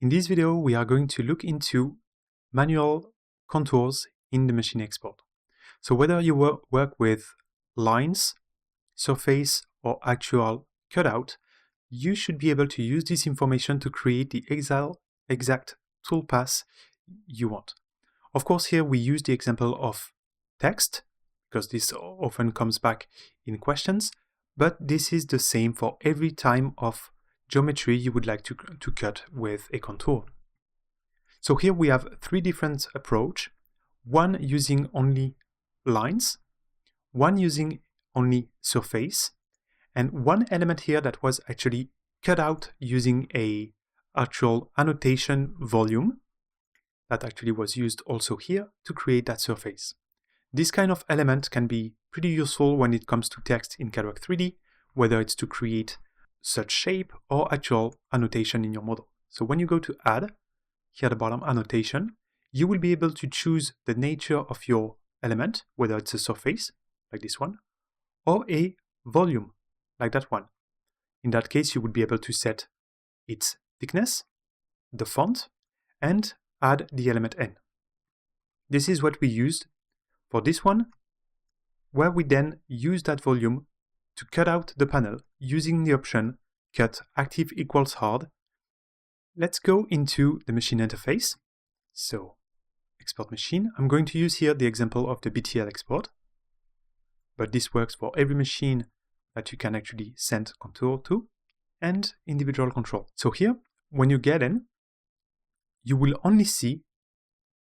In this video, we are going to look into manual contours in the machine export. So whether you work with lines, surface, or actual cutout, you should be able to use this information to create the exact toolpath you want. Of course, here we use the example of text, because this often comes back in questions, but this is the same for every time of geometry you would like to cut with a contour. So here we have three different approaches, one using only lines, one using only surface, and one element here that was actually cut out using a actual annotation volume that actually was used also here to create that surface. This kind of element can be pretty useful when it comes to text in Cadwork 3D, whether it's to create such shape or actual annotation in your model. So when you go to add, here at the bottom, annotation, you will be able to choose the nature of your element, whether it's a surface, like this one, or a volume, like that one. In that case, you would be able to set its thickness, the font, and add the element n. This is what we used for this one, where we then use that volume to cut out the panel using the option cut active equals hard. Let's go into the machine interface. So export machine. I'm going to use here the example of the BTL export, but this works for every machine that you can actually send contour to and individual control. So here, when you get in, you will only see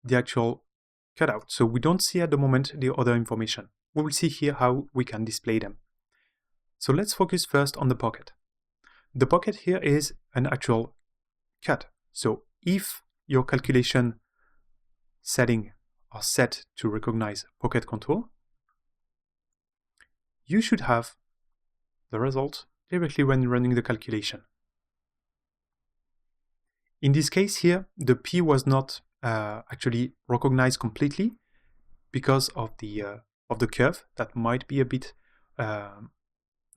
the actual cutout. So we don't see at the moment the other information. We will see here how we can display them. So let's focus first on the pocket. The pocket here is an actual cut. So if your calculation setting are set to recognize pocket contour, you should have the result directly when running the calculation. In this case here, the P was not actually recognized completely because of the curve that might be a bit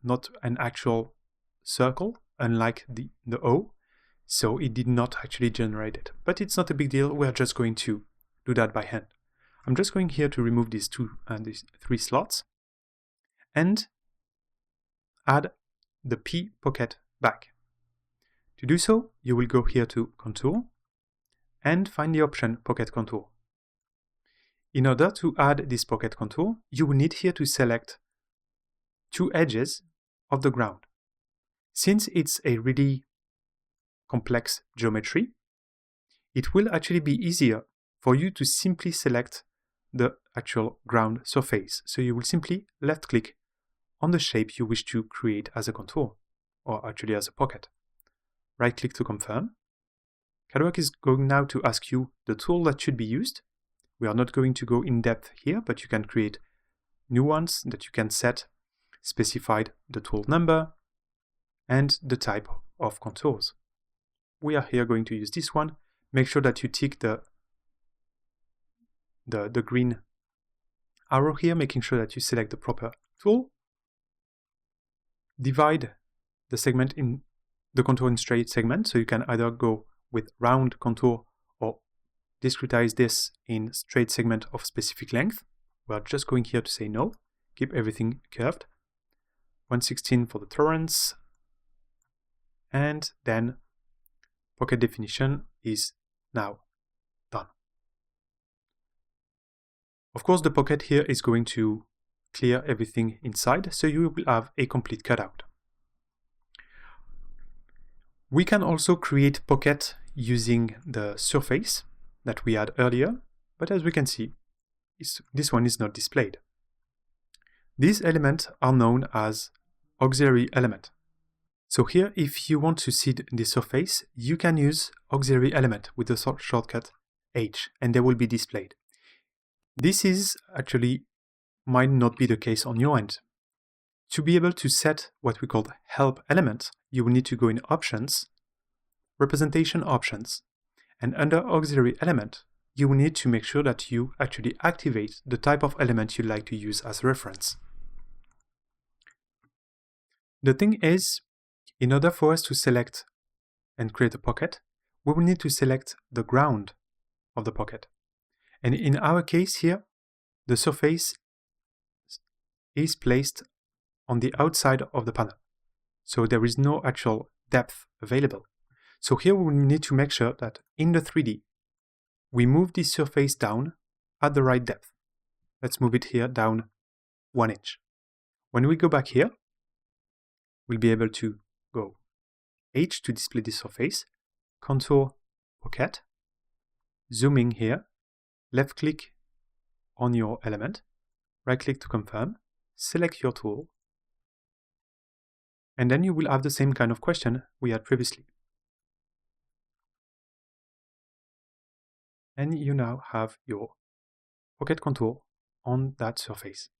not an actual circle, unlike the O, so it did not actually generate it. But it's not a big deal, we're just going to do that by hand. I'm just going here to remove these three slots and add the P pocket back. To do so, you will go here to Contour and find the option Pocket Contour. In order to add this pocket contour, you will need here to select two edges of the ground. Since it's a really complex geometry, it will actually be easier for you to simply select the actual ground surface. So you will simply left click on the shape you wish to create as a contour, or actually as a pocket. Right click to confirm. Cadwork is going now to ask you the tool that should be used. We are not going to go in depth here, but you can create new ones that you can set, specified the tool number and the type of contours. We are here going to use this one. Make sure that you tick the green arrow here, making sure that you select the proper tool. Divide the segment in the contour in straight segment, so you can either go with round contour or discretize this in straight segment of specific length. We're just going here to say no, keep everything curved. 1/16 for the tolerance, and then pocket definition is now done. Of course, the pocket here is going to clear everything inside, so you will have a complete cutout. We can also create pocket using the surface that we had earlier, but as we can see, this one is not displayed. These elements are known as auxiliary element. So here, if you want to see the surface, you can use auxiliary element with the shortcut H, and they will be displayed. This is actually might not be the case on your end. To be able to set what we call help element, you will need to go in options, representation options, and under auxiliary element, you will need to make sure that you actually activate the type of element you'd like to use as reference. The thing is, in order for us to select and create a pocket, we will need to select the ground of the pocket. And in our case here, the surface is placed on the outside of the panel. So there is no actual depth available. So here we will need to make sure that in the 3D, we move this surface down at the right depth. Let's move it here down 1 inch. When we go back here, we'll be able to go H to display this surface, contour pocket, zooming here, left click on your element, right click to confirm, select your tool, and then you will have the same kind of question we had previously. And you now have your pocket contour on that surface.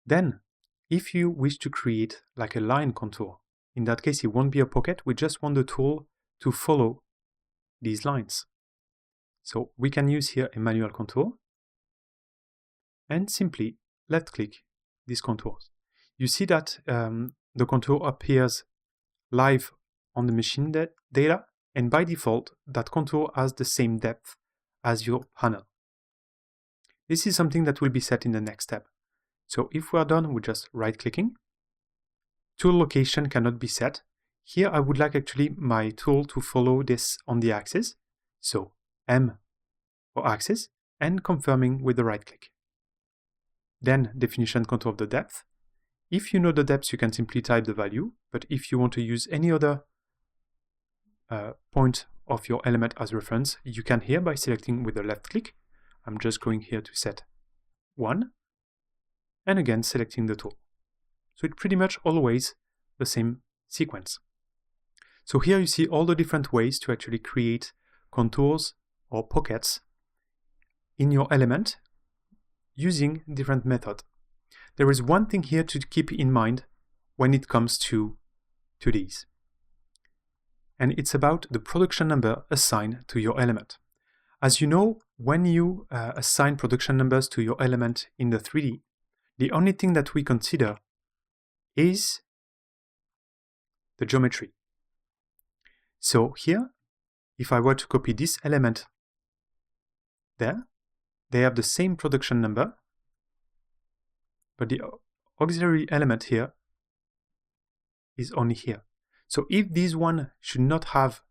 Then, if you wish to create like a line contour, in that case it won't be a pocket, we just want the tool to follow these lines. So we can use here a manual contour and simply left click these contours. You see that the contour appears live on the machine data, and by default that contour has the same depth as your panel. This is something that will be set in the next step. So if we are done with just right clicking, tool location cannot be set. Here I would like actually my tool to follow this on the axis. So M for axis and confirming with the right click. Then definition contour of the depth. If you know the depth, you can simply type the value, but if you want to use any other point of your element as reference, you can here by selecting with the left click. I'm just going here to set 1, and again selecting the tool. So it's pretty much always the same sequence. So here you see all the different ways to actually create contours or pockets in your element using different methods. There is one thing here to keep in mind when it comes to these. And it's about the production number assigned to your element. As you know, when you assign production numbers to your element in the 3D, the only thing that we consider is the geometry. So here, if I were to copy this element there, they have the same production number, but the auxiliary element here is only here. So if these one should not have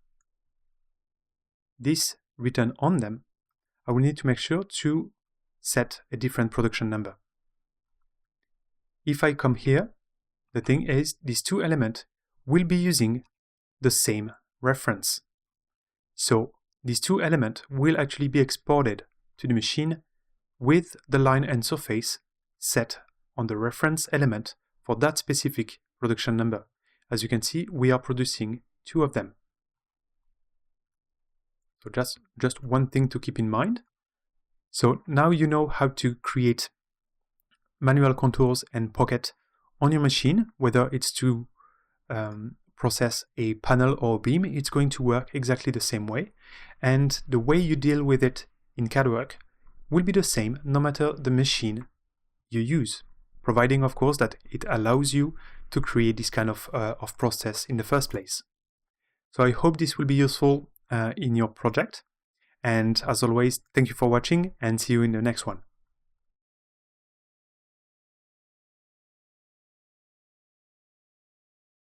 this written on them, I will need to make sure to set a different production number. If I come here, the thing is these two elements will be using the same reference. So these two elements will actually be exported to the machine with the line and surface set on the reference element for that specific production number. As you can see, we are producing 2 of them. So just one thing to keep in mind. So now you know how to create manual contours and pocket on your machine, whether it's to process a panel or a beam, it's going to work exactly the same way. And the way you deal with it in Cadwork will be the same no matter the machine you use, providing of course that it allows you to create this kind of process in the first place. So I hope this will be useful in your project. And as always, thank you for watching and see you in the next one.